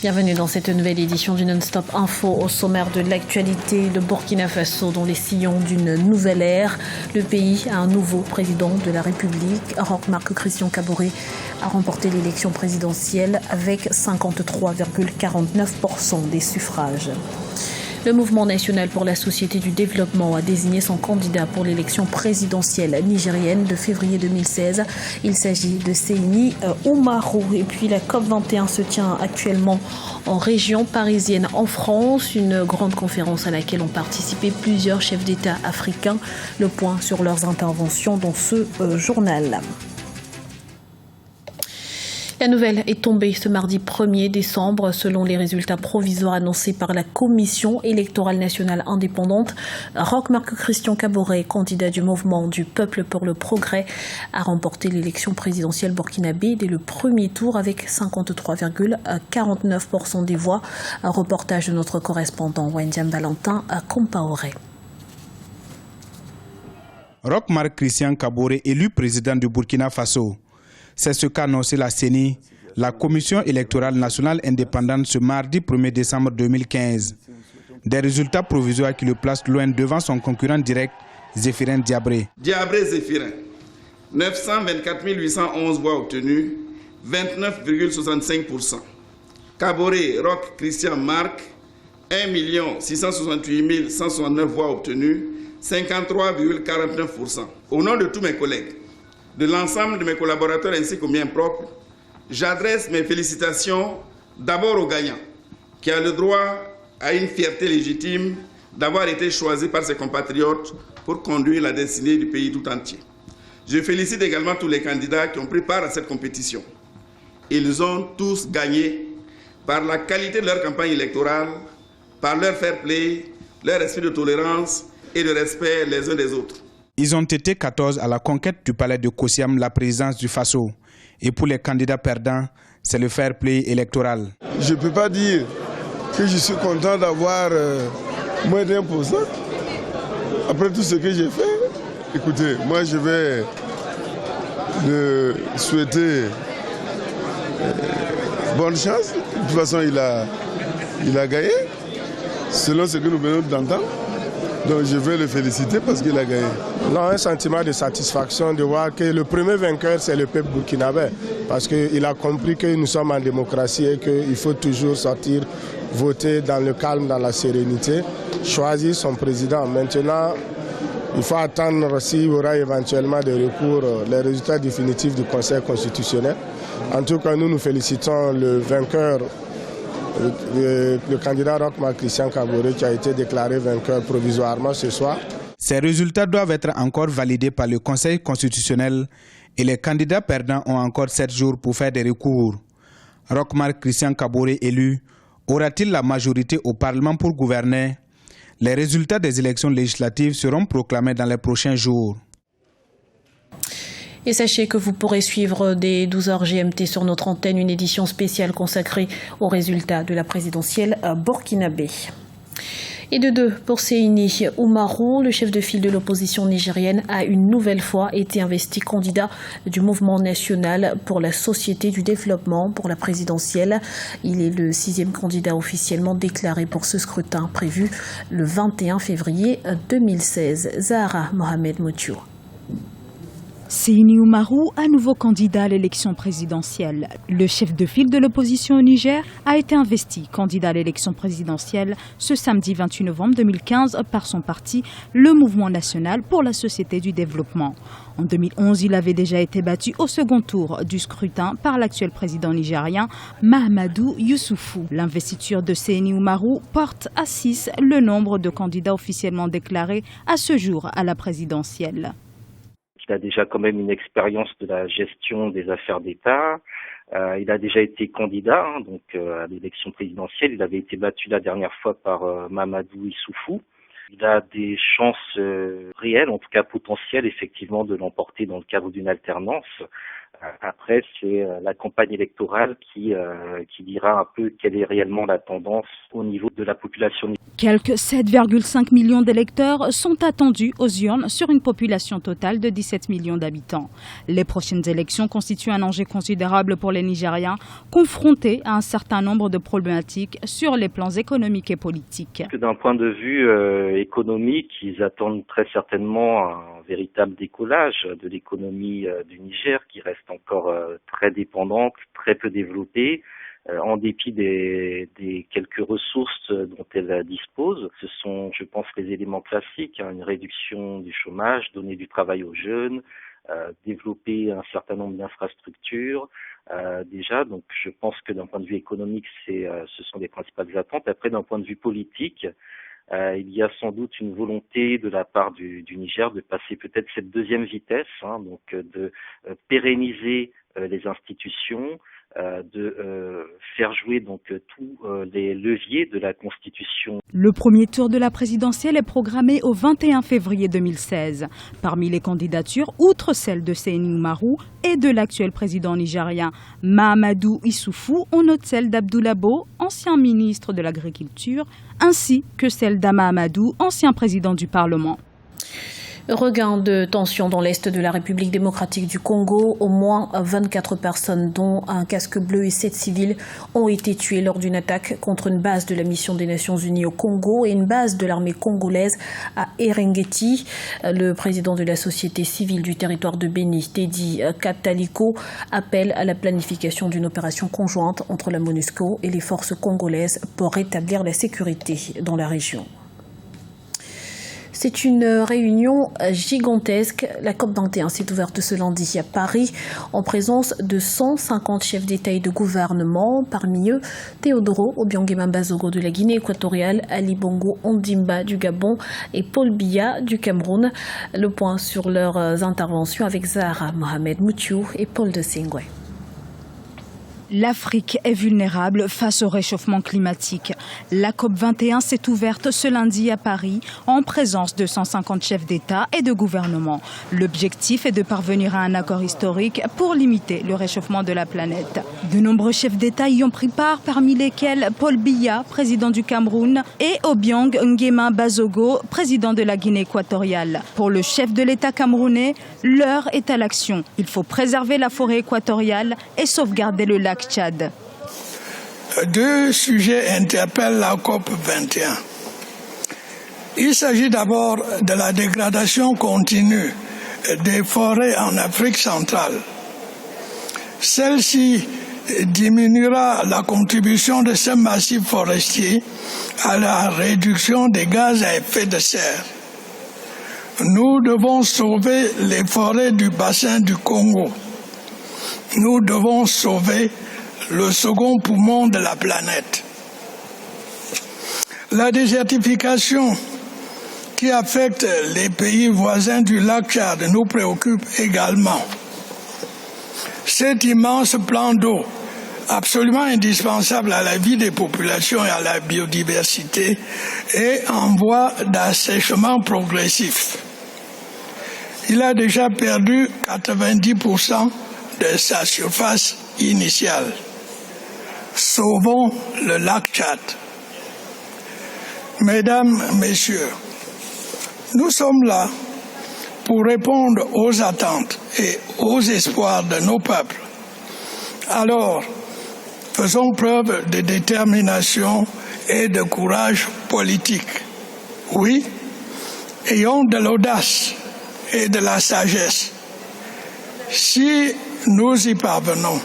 Bienvenue dans cette nouvelle édition du Non-Stop Info. Au sommaire de l'actualité, le Burkina Faso dans les sillons d'une nouvelle ère. Le pays a un nouveau président de la République. Roch Marc Christian Kaboré a remporté l'élection présidentielle avec 53,49% des suffrages. Le Mouvement national pour la société du développement a désigné son candidat pour l'élection présidentielle nigérienne de février 2016. Il s'agit de Seyni Oumarou. Et puis la COP21 se tient actuellement en région parisienne en France. Une grande conférence à laquelle ont participé plusieurs chefs d'État africains. Le point sur leurs interventions dans ce journal. La nouvelle est tombée ce mardi 1er décembre. Selon les résultats provisoires annoncés par la Commission électorale nationale indépendante, Roch Marc Christian Kaboré, candidat du mouvement du Peuple pour le Progrès, a remporté l'élection présidentielle burkinabé dès le premier tour avec 53,49% des voix. Un reportage de notre correspondant Wendiam Valentin à Compaoré. Roch Marc Christian Kaboré, élu président du Burkina Faso. C'est ce qu'a annoncé la CENI, la Commission électorale nationale indépendante, ce mardi 1er décembre 2015. Des résultats provisoires qui le placent loin devant son concurrent direct, Zéphirin Diabré. Diabré Zéphirin, 924 811 voix obtenues, 29,65%. Kaboré Roch Christian Marc, 1 668 169 voix obtenues, 53,49%. Au nom de tous mes collègues, de l'ensemble de mes collaborateurs ainsi qu'aux miens propres, j'adresse mes félicitations d'abord au gagnant, qui a le droit à une fierté légitime d'avoir été choisi par ses compatriotes pour conduire la destinée du pays tout entier. Je félicite également tous les candidats qui ont pris part à cette compétition. Ils ont tous gagné par la qualité de leur campagne électorale, par leur fair play, leur esprit de tolérance et de respect les uns des autres. Ils ont été 14 à la conquête du palais de Kossiam, la présidence du Faso. Et pour les candidats perdants, c'est le fair play électoral. Je ne peux pas dire que je suis content d'avoir moins d'1%. Après tout ce que j'ai fait, écoutez, moi je vais le souhaiter bonne chance. De toute façon, il a gagné, selon ce que nous venons d'entendre. Donc je vais le féliciter parce qu'il a gagné. Non, un sentiment de satisfaction de voir que le premier vainqueur, c'est le peuple burkinabé. Parce qu'il a compris que nous sommes en démocratie et qu'il faut toujours sortir, voter dans le calme, dans la sérénité, choisir son président. Maintenant, il faut attendre s'il y aura éventuellement des recours, les résultats définitifs du Conseil constitutionnel. En tout cas, nous félicitons le vainqueur, le candidat Roch Marc Christian Kaboré, qui a été déclaré vainqueur provisoirement ce soir. Ces résultats doivent être encore validés par le Conseil constitutionnel et les candidats perdants ont encore 7 jours pour faire des recours. Roch Marc Christian Kaboré élu, aura-t-il la majorité au Parlement pour gouverner? Les résultats des élections législatives seront proclamés dans les prochains jours. Et sachez que vous pourrez suivre dès 12h GMT sur notre antenne une édition spéciale consacrée aux résultats de la présidentielle burkinabé. Et de 2 pour Seyni Oumarou, le chef de file de l'opposition nigérienne a une nouvelle fois été investi candidat du mouvement national pour la société du développement pour la présidentielle. Il est le 6e candidat officiellement déclaré pour ce scrutin prévu le 21 février 2016. Zahra Mohamed Moutiou. Seyni Oumarou, à nouveau candidat à l'élection présidentielle. Le chef de file de l'opposition au Niger a été investi candidat à l'élection présidentielle ce samedi 28 novembre 2015 par son parti, le Mouvement national pour la société du développement. En 2011, il avait déjà été battu au second tour du scrutin par l'actuel président nigérien Mahamadou Youssoufou. L'investiture de Seyni Oumarou porte à 6 le nombre de candidats officiellement déclarés à ce jour à la présidentielle. Il a déjà quand même une expérience de la gestion des affaires d'État. Il a déjà été candidat à l'élection présidentielle. Il avait été battu la dernière fois par Mahamadou Issoufou. Il a des chances réelles, en tout cas potentielles, effectivement, de l'emporter dans le cadre d'une alternance. Après, c'est la campagne électorale qui dira un peu quelle est réellement la tendance au niveau de la population. Quelques 7,5 millions d'électeurs sont attendus aux urnes sur une population totale de 17 millions d'habitants. Les prochaines élections constituent un enjeu considérable pour les Nigériens, confrontés à un certain nombre de problématiques sur les plans économiques et politiques. D'un point de vue économique, ils attendent très certainement un véritable décollage de l'économie du Niger, qui reste encore très dépendante, très peu développée, en dépit des quelques ressources dont elle dispose. Ce sont, je pense, les éléments classiques, une réduction du chômage, donner du travail aux jeunes, développer un certain nombre d'infrastructures. Déjà, donc je pense que d'un point de vue économique, ce sont les principales attentes. Après, d'un point de vue politique, il y a sans doute une volonté de la part du Niger de passer peut-être cette deuxième vitesse, donc de pérenniser les institutions, de faire jouer donc tous les leviers de la Constitution. Le premier tour de la présidentielle est programmé au 21 février 2016. Parmi les candidatures, outre celle de Seini Umaru et de l'actuel président nigérien Mahamadou Issoufou, on note celle d'Abdoulaye Bo, ancien ministre de l'Agriculture, ainsi que celle d'Ama Amadou, ancien président du Parlement. Regain de tension dans l'est de la République démocratique du Congo. Au moins 24 personnes, dont un casque bleu et 7 civils, ont été tués lors d'une attaque contre une base de la mission des Nations Unies au Congo et une base de l'armée congolaise à Eringeti. Le président de la société civile du territoire de Beni, Teddy Kataliko, appelle à la planification d'une opération conjointe entre la MONUSCO et les forces congolaises pour rétablir la sécurité dans la région. C'est une réunion gigantesque. La COP21 s'est ouverte ce lundi à Paris en présence de 150 chefs d'État et de gouvernement. Parmi eux, Théodoro Obiang Bazogo de la Guinée équatoriale, Ali Bongo Ondimba du Gabon et Paul Biya du Cameroun. Le point sur leurs interventions avec Zahra Mohamed Moutiou et Paul de Singwe. L'Afrique est vulnérable face au réchauffement climatique. La COP21 s'est ouverte ce lundi à Paris en présence de 150 chefs d'État et de gouvernement. L'objectif est de parvenir à un accord historique pour limiter le réchauffement de la planète. De nombreux chefs d'État y ont pris part, parmi lesquels Paul Biya, président du Cameroun, et Obiang Nguema Bazogo, président de la Guinée équatoriale. Pour le chef de l'État camerounais, l'heure est à l'action. Il faut préserver la forêt équatoriale et sauvegarder le lac Tchad. Deux sujets interpellent la COP 21. Il s'agit d'abord de la dégradation continue des forêts en Afrique centrale. Celle-ci diminuera la contribution de ce massif forestier à la réduction des gaz à effet de serre. Nous devons sauver les forêts du bassin du Congo. Nous devons sauver le second poumon de la planète. La désertification qui affecte les pays voisins du lac Tchad nous préoccupe également. Cet immense plan d'eau, absolument indispensable à la vie des populations et à la biodiversité, est en voie d'assèchement progressif. Il a déjà perdu 90% de sa surface initiale. Sauvons le lac Tchad. Mesdames, Messieurs, nous sommes là pour répondre aux attentes et aux espoirs de nos peuples. Alors, faisons preuve de détermination et de courage politique. Oui, ayons de l'audace et de la sagesse. Si nous y parvenons,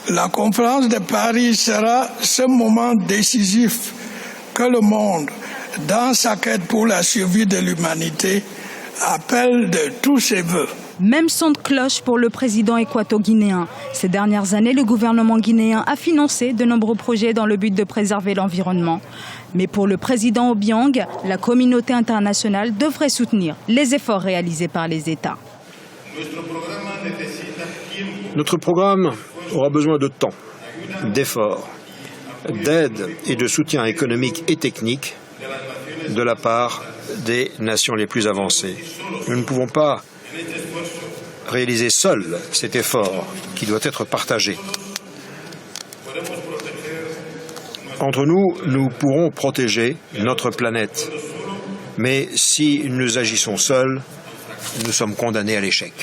la conférence de Paris sera ce moment décisif que le monde, dans sa quête pour la survie de l'humanité, appelle de tous ses voeux. Même son de cloche pour le président équato-guinéen. Ces dernières années, le gouvernement guinéen a financé de nombreux projets dans le but de préserver l'environnement. Mais pour le président Obiang, la communauté internationale devrait soutenir les efforts réalisés par les États. Notre programme aura besoin de temps, d'efforts, d'aide et de soutien économique et technique de la part des nations les plus avancées. Nous ne pouvons pas réaliser seul cet effort qui doit être partagé. Entre nous, nous pourrons protéger notre planète. Mais si nous agissons seuls, nous sommes condamnés à l'échec.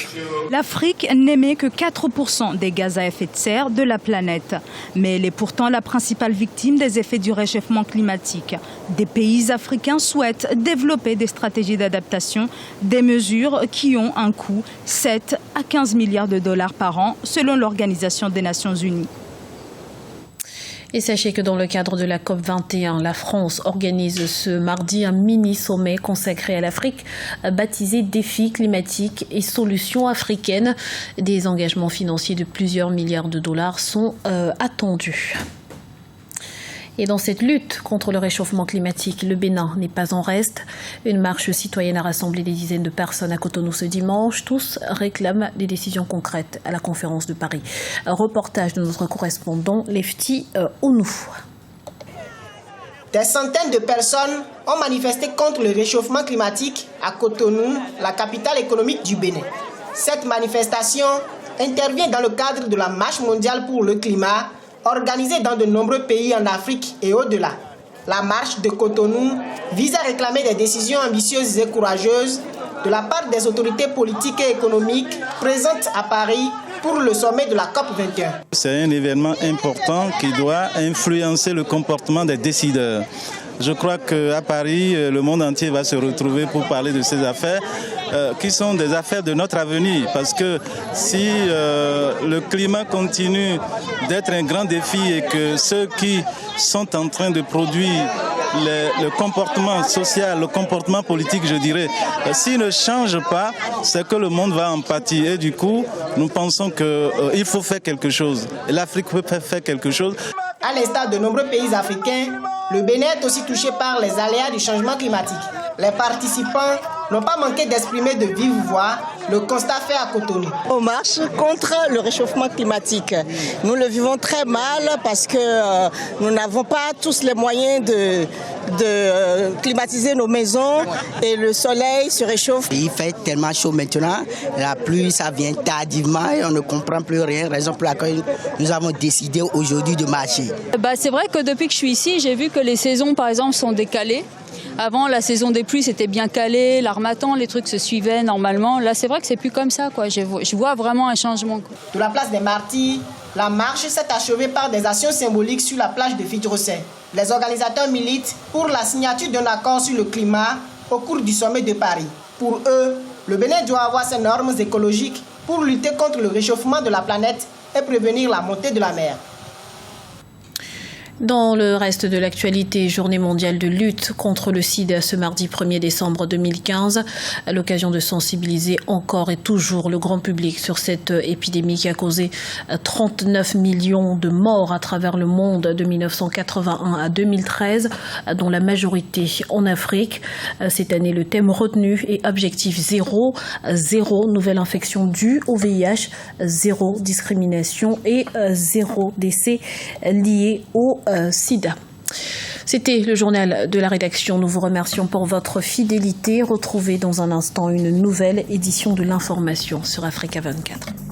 L'Afrique n'émet que 4% des gaz à effet de serre de la planète. Mais elle est pourtant la principale victime des effets du réchauffement climatique. Des pays africains souhaitent développer des stratégies d'adaptation, des mesures qui ont un coût 7 à 15 milliards de dollars par an, selon l'Organisation des Nations Unies. Et sachez que dans le cadre de la COP21, la France organise ce mardi un mini-sommet consacré à l'Afrique, baptisé Défis climatiques et solutions africaines. Des engagements financiers de plusieurs milliards de dollars sont attendus. Et dans cette lutte contre le réchauffement climatique, le Bénin n'est pas en reste. Une marche citoyenne a rassemblé des dizaines de personnes à Cotonou ce dimanche. Tous réclament des décisions concrètes à la conférence de Paris. Un reportage de notre correspondant Lefty Onou. Des centaines de personnes ont manifesté contre le réchauffement climatique à Cotonou, la capitale économique du Bénin. Cette manifestation intervient dans le cadre de la Marche mondiale pour le climat, organisée dans de nombreux pays en Afrique et au-delà. La marche de Cotonou vise à réclamer des décisions ambitieuses et courageuses de la part des autorités politiques et économiques présentes à Paris pour le sommet de la COP21. C'est un événement important qui doit influencer le comportement des décideurs. Je crois qu'à Paris, le monde entier va se retrouver pour parler de ces affaires qui sont des affaires de notre avenir. Parce que si le climat continue d'être un grand défi et que ceux qui sont en train de produire le comportement social, le comportement politique, je dirais, s'ils ne changent pas, c'est que le monde va en pâtir. Et du coup, nous pensons qu'il faut faire quelque chose. Et l'Afrique peut faire quelque chose. À l'instar de nombreux pays africains, le Bénin est aussi touché par les aléas du changement climatique. Les participants n'ont pas manqué d'exprimer de vive voix le constat fait à Cotonou. On marche contre le réchauffement climatique. Nous le vivons très mal parce que nous n'avons pas tous les moyens de climatiser nos maisons et le soleil se réchauffe. Il fait tellement chaud maintenant, la pluie ça vient tardivement et on ne comprend plus rien, raison pour laquelle nous avons décidé aujourd'hui de marcher. C'est vrai que depuis que je suis ici, j'ai vu que les saisons par exemple sont décalées. Avant, la saison des pluies, c'était bien calé, l'harmattan, les trucs se suivaient normalement. Là, c'est vrai que c'est plus comme ça, quoi. Je vois vraiment un changement. De la place des Martyrs, la marche s'est achevée par des actions symboliques sur la plage de Fidjrosset. Les organisateurs militent pour la signature d'un accord sur le climat au cours du sommet de Paris. Pour eux, le Bénin doit avoir ses normes écologiques pour lutter contre le réchauffement de la planète et prévenir la montée de la mer. Dans le reste de l'actualité, journée mondiale de lutte contre le sida ce mardi 1er décembre 2015, à l'occasion de sensibiliser encore et toujours le grand public sur cette épidémie qui a causé 39 millions de morts à travers le monde de 1981 à 2013, dont la majorité en Afrique. Cette année, le thème retenu est objectif zéro, zéro nouvelle infection due au VIH, zéro discrimination et zéro décès lié au sida. C'était le journal de la rédaction. Nous vous remercions pour votre fidélité. Retrouvez dans un instant une nouvelle édition de l'information sur Africa 24.